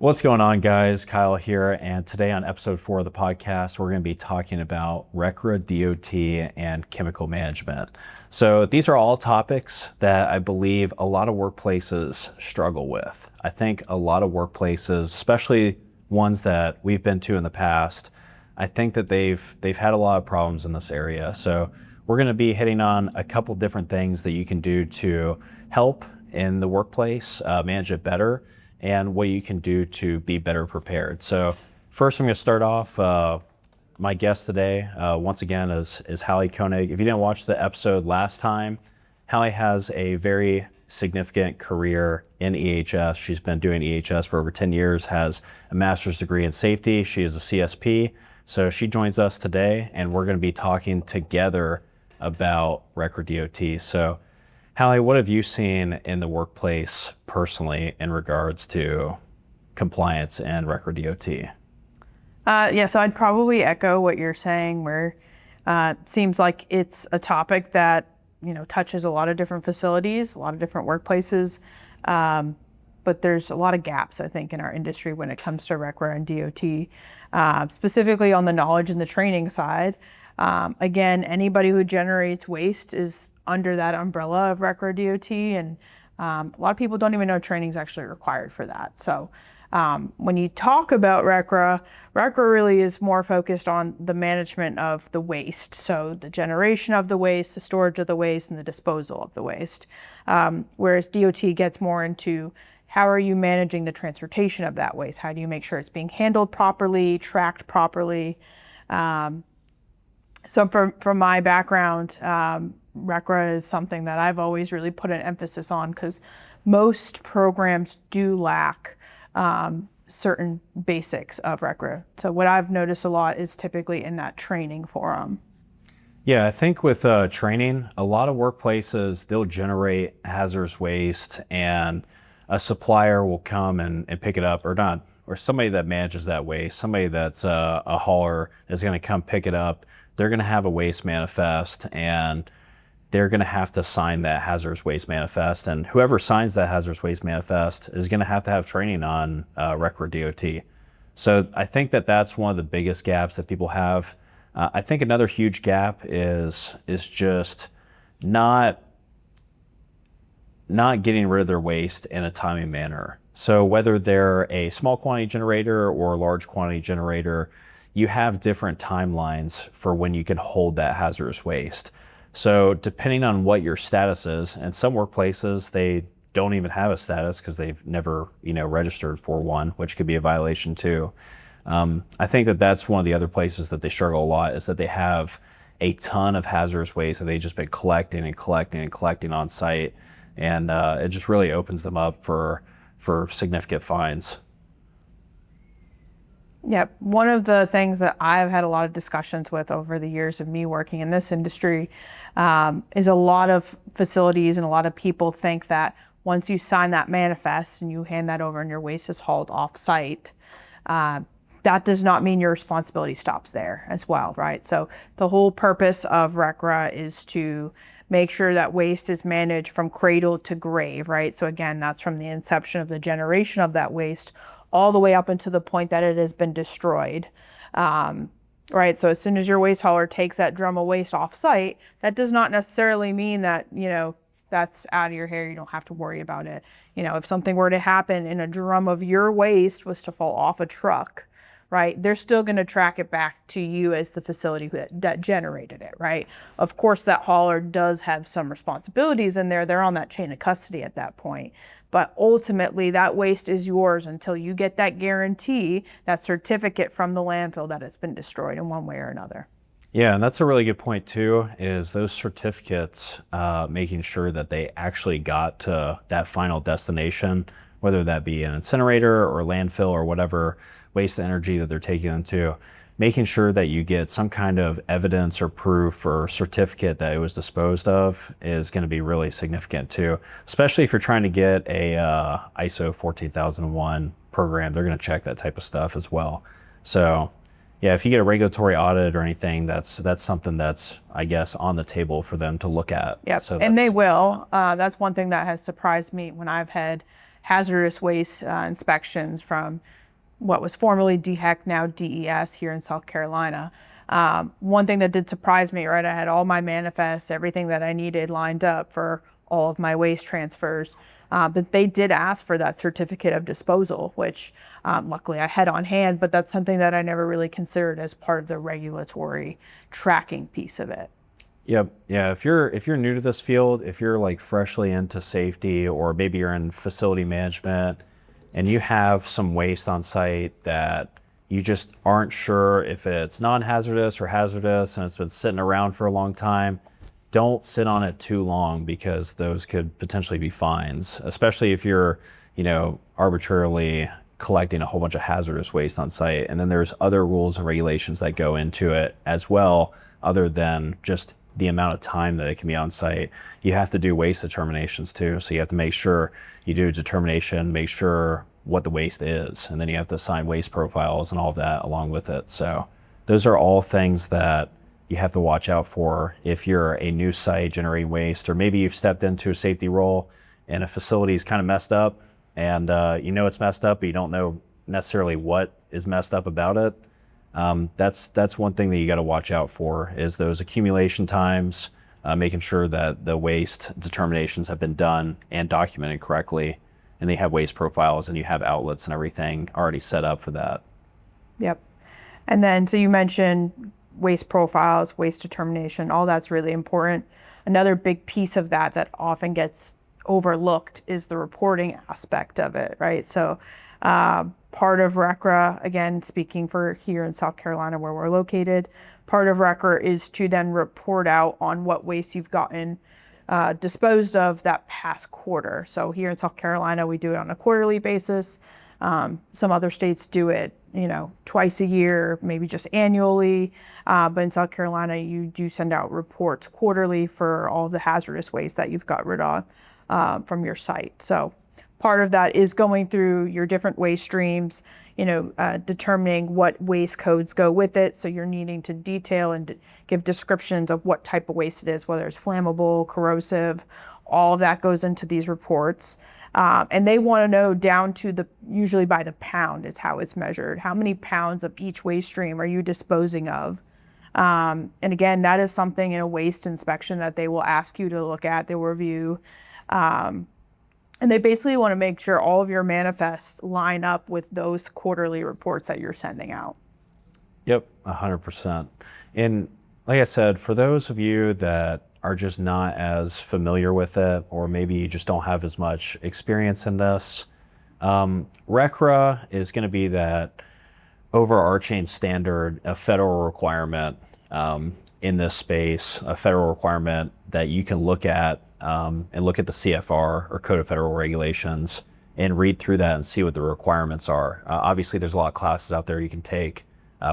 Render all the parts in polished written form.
What's going on, guys? Kyle here, and today on episode 4 of the podcast, we're going to be talking about RCRA, DOT, and chemical management. So these are all topics that I believe a lot of workplaces struggle with. I think a lot of workplaces, especially ones that we've been to in the past, I think that they've had a lot of problems in this area. So we're going to be hitting on a couple different things that you can do to help in the workplace, manage it better, and what you can do to be better prepared. So first I'm going to start off, my guest today, once again, is Hallie Koenig. If you didn't watch the episode last time, Hallie has a very significant career in EHS. She's been doing EHS for over 10 years, has a master's degree in safety. She is a CSP. So she joins us today, and we're going to be talking together about RCRA DOT. So Hallie, what have you seen in the workplace personally in regards to compliance and RCRA DOT? So I'd probably echo what you're saying, where it seems like it's a topic that touches a lot of different facilities, a lot of different workplaces, but there's a lot of gaps, I think, in our industry when it comes to RCRA and DOT, specifically on the knowledge and the training side. Again, anybody who generates waste is under that umbrella of RCRA DOT, and a lot of people don't even know training is actually required for that. So when you talk about RCRA really is more focused on the management of the waste. So the generation of the waste, the storage of the waste, and the disposal of the waste. Whereas DOT gets more into how are you managing the transportation of that waste? How do you make sure it's being handled properly, tracked properly? So from my background, RCRA is something that I've always really put an emphasis on, because most programs do lack certain basics of RCRA. So what I've noticed a lot is typically in that training forum. Yeah, I think with training, a lot of workplaces, they'll generate hazardous waste and a supplier will come and pick it up, or somebody that manages that waste, somebody that's a hauler is going to come pick it up. They're going to have a waste manifest, and they're going to have to sign that hazardous waste manifest. And whoever signs that hazardous waste manifest is going to have training on RCRA DOT. So I think that that's one of the biggest gaps that people have. I think another huge gap is just not getting rid of their waste in a timely manner. So whether they're a small quantity generator or a large quantity generator, you have different timelines for when you can hold that hazardous waste. So depending on what your status is, and some workplaces, they don't even have a status because they've never, registered for one, which could be a violation too. I think that that's one of the other places that they struggle a lot, is that they have a ton of hazardous waste that they've just been collecting on site. And it just really opens them up for significant fines. Yep. One of the things that I've had a lot of discussions with over the years of me working in this industry is a lot of facilities and a lot of people think that once you sign that manifest and you hand that over and your waste is hauled off site, that does not mean your responsibility stops there as well, right? So the whole purpose of RCRA is to make sure that waste is managed from cradle to grave, right? So again, that's from the inception of the generation of that waste all the way up until the point that it has been destroyed, right? So as soon as your waste hauler takes that drum of waste off site, that does not necessarily mean that, that's out of your hair, you don't have to worry about it. If something were to happen and a drum of your waste was to fall off a truck, right, they're still going to track it back to you as the facility that generated it, right? Of course, that hauler does have some responsibilities in there. They're on that chain of custody at that point. But ultimately, that waste is yours until you get that guarantee, that certificate from the landfill that it's been destroyed in one way or another. Yeah, and that's a really good point too, is those certificates, making sure that they actually got to that final destination, whether that be an incinerator or landfill or whatever waste energy that they're taking them to, making sure that you get some kind of evidence or proof or certificate that it was disposed of is going to be really significant too, especially if you're trying to get a ISO 14001 program. They're going to check that type of stuff as well. So yeah, if you get a regulatory audit or anything, that's something that's, I guess, on the table for them to look at. Yep, so and they will. That's one thing that has surprised me when I've had hazardous waste inspections from what was formerly DHEC, now DES here in South Carolina. One thing that did surprise me, right, I had all my manifests, everything that I needed lined up for all of my waste transfers, but they did ask for that certificate of disposal, which luckily I had on hand, but that's something that I never really considered as part of the regulatory tracking piece of it. Yep. Yeah. If you're new to this field, if you're like freshly into safety, or maybe you're in facility management and you have some waste on site that you just aren't sure if it's non-hazardous or hazardous and it's been sitting around for a long time, don't sit on it too long, because those could potentially be fines, especially if you're, arbitrarily collecting a whole bunch of hazardous waste on site. And then there's other rules and regulations that go into it as well, other than just the amount of time that it can be on site. You have to do waste determinations too. So you have to make sure you do a determination, make sure what the waste is, and then you have to assign waste profiles and all of that along with it. So those are all things that you have to watch out for if you're a new site generating waste, or maybe you've stepped into a safety role and a facility is kind of messed up, and it's messed up, but you don't know necessarily what is messed up about it. That's one thing that you got to watch out for, is those accumulation times, making sure that the waste determinations have been done and documented correctly, and they have waste profiles and you have outlets and everything already set up for that. Yep. And then, so you mentioned waste profiles, waste determination, all that's really important. Another big piece of that often gets overlooked is the reporting aspect of it, right? So part of RCRA, again, speaking for here in South Carolina where we're located, part of RCRA is to then report out on what waste you've gotten disposed of that past quarter. So here in South Carolina, we do it on a quarterly basis. Some other states do it, twice a year, maybe just annually. But in South Carolina, you do send out reports quarterly for all the hazardous waste that you've got rid of from your site. So part of that is going through your different waste streams, determining what waste codes go with it. So you're needing to detail and give descriptions of what type of waste it is, whether it's flammable, corrosive, all of that goes into these reports. And they want to know down to usually by the pound is how it's measured. How many pounds of each waste stream are you disposing of? And again, that is something in a waste inspection that they will ask you to look at, they will review. And they basically want to make sure all of your manifests line up with those quarterly reports that you're sending out. Yep, 100%. And like I said, for those of you that are just not as familiar with it, or maybe you just don't have as much experience in this, RCRA is going to be that overarching standard, a federal requirement in this space, a federal requirement that you can look at and look at the CFR, or Code of Federal Regulations, and read through that and see what the requirements are. Obviously, there's a lot of classes out there you can take.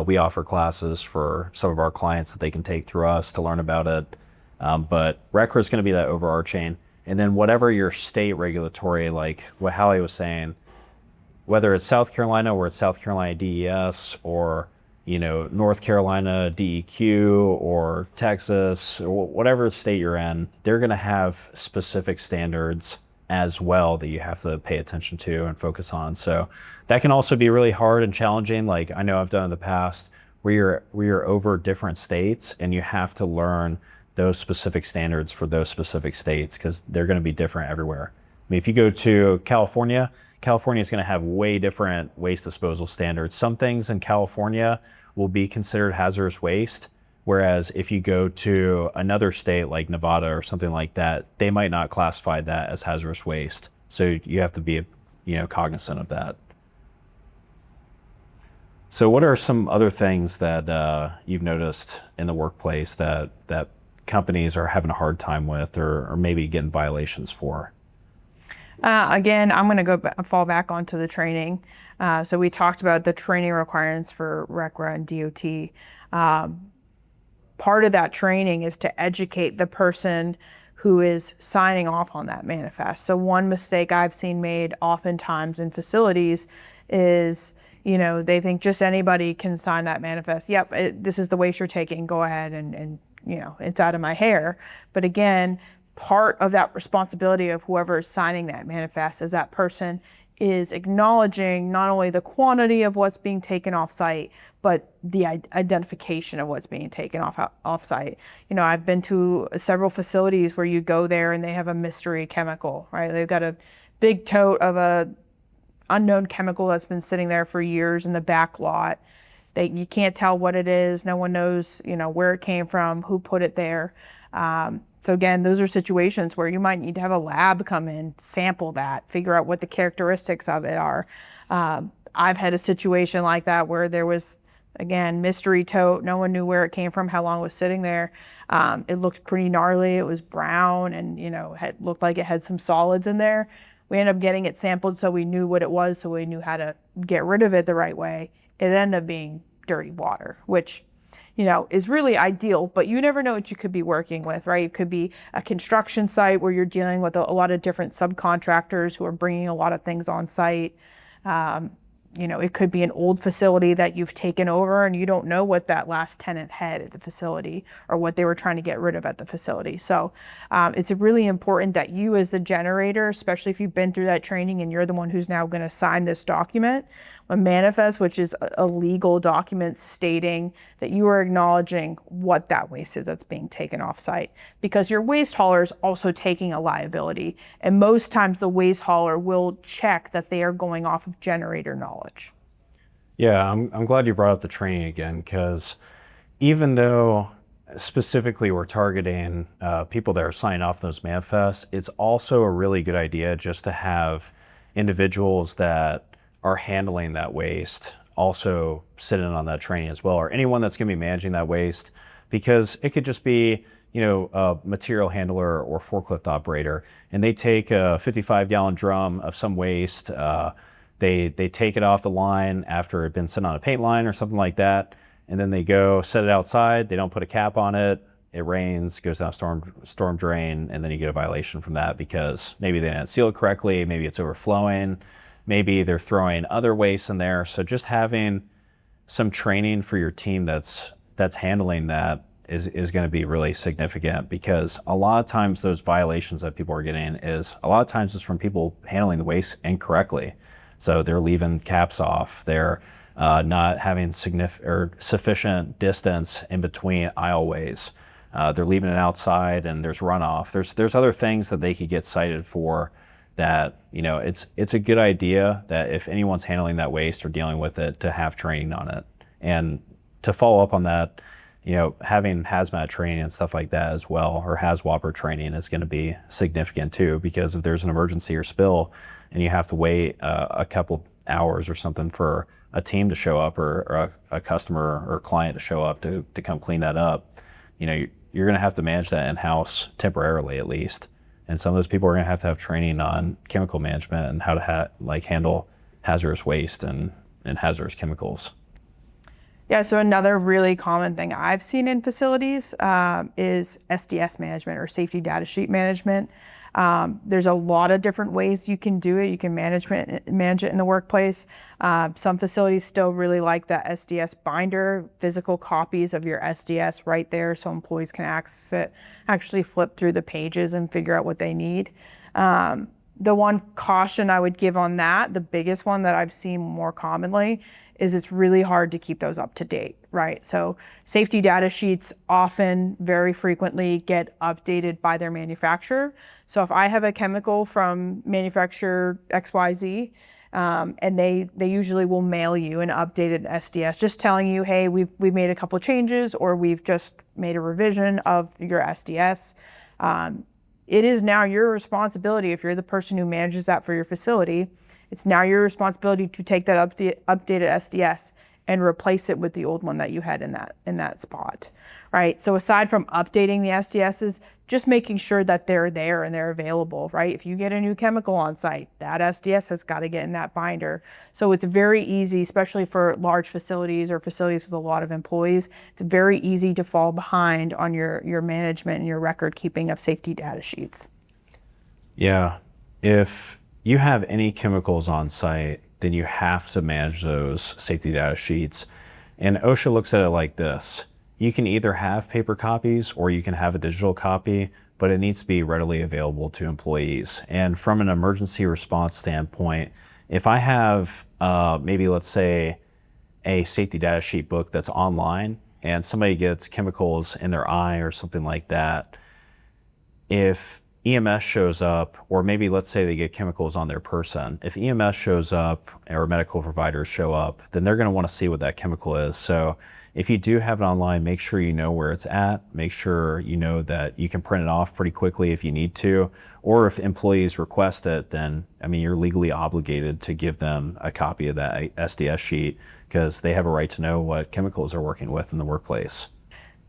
We offer classes for some of our clients that they can take through us to learn about it. But RCRA is going to be that overarching. And then whatever your state regulatory, like what Hallie was saying, whether it's South Carolina or it's South Carolina DES, or North Carolina DEQ, or Texas, or whatever state you're in, they're going to have specific standards as well that you have to pay attention to and focus on. So that can also be really hard and challenging. Like I know I've done in the past, where you're over different states and you have to learn those specific standards for those specific states, because they're going to be different everywhere. I mean, if you go to California is going to have way different waste disposal standards. Some things in California will be considered hazardous waste, whereas if you go to another state like Nevada or something like that, they might not classify that as hazardous waste. So you have to be, cognizant of that. So what are some other things that you've noticed in the workplace that companies are having a hard time with, or maybe getting violations for? Again, I'm going to fall back onto the training. So we talked about the training requirements for RCRA and DOT. Part of that training is to educate the person who is signing off on that manifest. So one mistake I've seen made oftentimes in facilities is, they think just anybody can sign that manifest. Yep, this is the waste you're taking, go ahead and it's out of my hair. But again, part of that responsibility of whoever is signing that manifest is that person is acknowledging not only the quantity of what's being taken off site, but the identification of what's being taken off site. You know, I've been to several facilities where you go there and they have a mystery chemical, right? They've got a big tote of a unknown chemical that's been sitting there for years in the back lot. You can't tell what it is. No one knows, you know, where it came from, who put it there. So again, those are situations where you might need to have a lab come in, sample that, figure out what the characteristics of it are. I've had a situation like that where there was, again, mystery tote. No one knew where it came from, how long it was sitting there. It looked pretty gnarly. It was brown and, you know, it looked like it had some solids in there. We ended up getting it sampled so we knew what it was, so we knew how to get rid of it the right way. It ended up being dirty water, which, you know, is really ideal, but you never know what you could be working with, right? It could be a construction site where you're dealing with a lot of different subcontractors who are bringing a lot of things on site. You know, it could be an old facility that you've taken over and you don't know what that last tenant had at the facility or what they were trying to get rid of at the facility. So it's really important that you as the generator, especially if you've been through that training and you're the one who's now going to sign this document, a manifest, which is a legal document stating that you are acknowledging what that waste is that's being taken off site, because your waste hauler is also taking a liability. And most times the waste hauler will check that they are going off of generator knowledge. Yeah, I'm glad you brought up the training again, because even though specifically we're targeting people that are signing off those manifests, it's also a really good idea just to have individuals that are handling that waste also sit in on that training as well, or anyone that's going to be managing that waste, because it could just be, you know, a material handler or forklift operator, and they take a 55-gallon drum of some waste. They take it off the line after it had been sitting on a paint line or something like that, and then they go set it outside. They don't put a cap on it. It rains, goes down storm drain, and then you get a violation from that because maybe they didn't seal it correctly, maybe it's overflowing, maybe they're throwing other waste in there. So just having some training for your team that's handling that is going to be really significant, because a lot of times those violations that people are getting is a lot of times it's from people handling the waste incorrectly. So they're leaving caps off. They're not having sufficient distance in between aisleways. They're leaving it outside and there's runoff. There's other things that they could get cited for that, you know, it's a good idea that if anyone's handling that waste or dealing with it, to have training on it. And to follow up on that, you know, having hazmat training and stuff like that as well, or HAZWOPER training, is going to be significant too, because if there's an emergency or spill and you have to wait a couple hours or something for a team to show up, or a customer or client to show up to come clean that up, you know, you're going to have to manage that in-house temporarily at least. And some of those people are going to have training on chemical management and how to handle hazardous waste and hazardous chemicals. Yeah, so another really common thing I've seen in facilities is SDS management, or safety data sheet management. There's a lot of different ways you can do it. You can manage it in the workplace. Some facilities still really like that SDS binder, physical copies of your SDS right there so employees can access it, actually flip through the pages and figure out what they need. The one caution I would give on that, the biggest one that I've seen more commonly, is it's really hard to keep those up to date, right? So safety data sheets often, very frequently, get updated by their manufacturer. So if I have a chemical from manufacturer XYZ, and they usually will mail you an updated SDS, just telling you, hey, we've made a couple changes, or we've just made a revision of your SDS. It is now your responsibility, if you're the person who manages that for your facility, it's now your responsibility to take that updated SDS and replace it with the old one that you had in that spot, right? So aside from updating the SDSs, just making sure that they're there and they're available, right? If you get a new chemical on site, that SDS has got to get in that binder. So it's very easy, especially for large facilities or facilities with a lot of employees, it's very easy to fall behind on your management and your record keeping of safety data sheets. Yeah, if you have any chemicals on site, then you have to manage those safety data sheets. And OSHA looks at it like this. You can either have paper copies or you can have a digital copy, but it needs to be readily available to employees. And from an emergency response standpoint, if I have maybe let's say a safety data sheet book that's online and somebody gets chemicals in their eye or something like that, if EMS shows up, or maybe let's say they get chemicals on their person, if EMS shows up or medical providers show up, then they're going to want to see what that chemical is. So if you do have it online, make sure you know where it's at. Make sure you know that you can print it off pretty quickly if you need to, or if employees request it, then I mean, you're legally obligated to give them a copy of that SDS sheet because they have a right to know what chemicals they're working with in the workplace.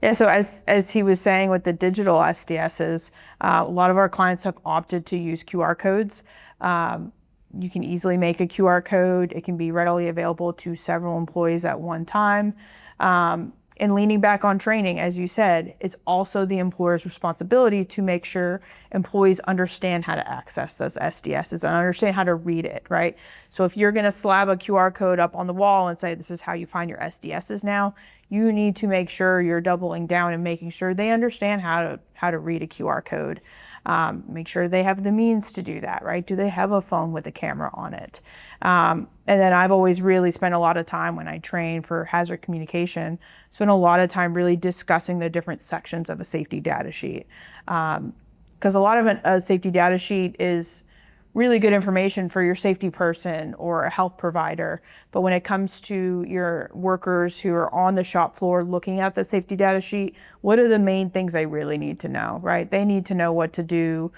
Yeah, so as he was saying with the digital SDSs, a lot of our clients have opted to use QR codes. You can easily make a QR code. It can be readily available to several employees at one time. And leaning back on training, as you said, it's also the employer's responsibility to make sure employees understand how to access those SDSs and understand how to read it, right? So if you're going to slab a QR code up on the wall and say, this is how you find your SDSs now, you need to make sure you're doubling down and making sure they understand how to read a QR code. Make sure they have the means to do that, right? Do they have a phone with a camera on it? And then I've always really spent a lot of time when I train for hazard communication, spent a lot of time really discussing the different sections of a safety data sheet. Because a lot of a safety data sheet is really good information for your safety person or a health provider. But when it comes to your workers who are on the shop floor looking at the safety data sheet, what are the main things they really need to know, right? They need to know what to do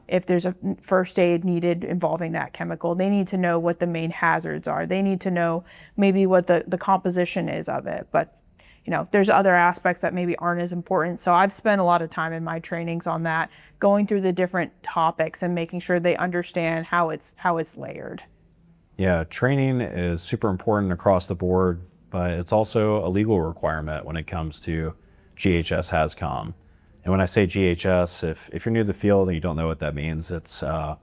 if there's a first aid needed involving that chemical. They need to know what the main hazards are. They need to know maybe what the composition is of it. But you know, there's other aspects that maybe aren't as important. So I've spent a lot of time in my trainings on that, going through the different topics and making sure they understand how it's layered. Yeah, training is super important across the board, but it's also a legal requirement when it comes to GHS HazCom. And when I say GHS, if you're new to the field and you don't know what that means, it's a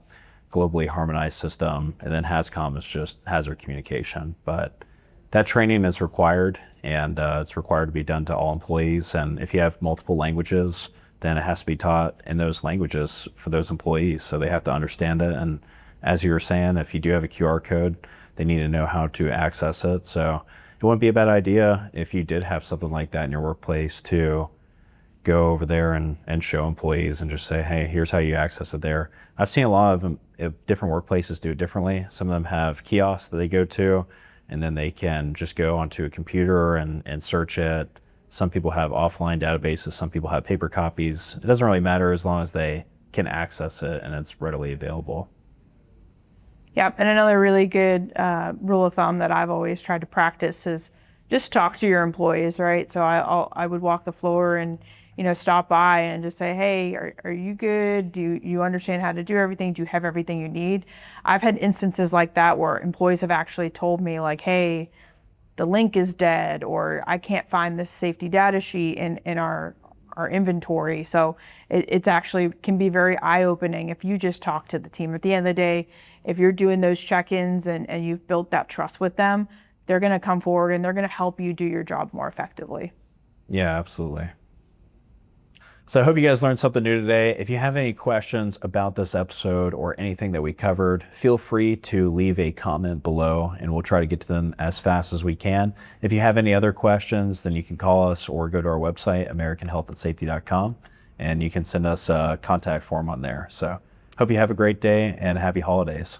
globally harmonized system. And then HazCom is just hazard communication. But that training is required, and it's required to be done to all employees. And if you have multiple languages, then it has to be taught in those languages for those employees. So they have to understand it. And as you were saying, if you do have a QR code, they need to know how to access it. So it wouldn't be a bad idea if you did have something like that in your workplace to go over there and show employees and just say, hey, here's how you access it there. I've seen a lot of them, different workplaces do it differently. Some of them have kiosks that they go to, and then they can just go onto a computer and search it. Some people have offline databases, some people have paper copies. It doesn't really matter as long as they can access it and it's readily available. Yep, and another really good rule of thumb that I've always tried to practice is just talk to your employees, right? So I would walk the floor and stop by and just say, hey, are you good? Do you understand how to do everything? Do you have everything you need? I've had instances like that where employees have actually told me like, hey, the link is dead, or I can't find this safety data sheet in our inventory. So it's actually can be very eye-opening if you just talk to the team. At the end of the day, if you're doing those check-ins and you've built that trust with them, they're going to come forward and they're going to help you do your job more effectively. Yeah, absolutely. So I hope you guys learned something new today. If you have any questions about this episode or anything that we covered, feel free to leave a comment below and we'll try to get to them as fast as we can. If you have any other questions, then you can call us or go to our website, AmericanHealthAndSafety.com, and you can send us a contact form on there. So hope you have a great day and happy holidays.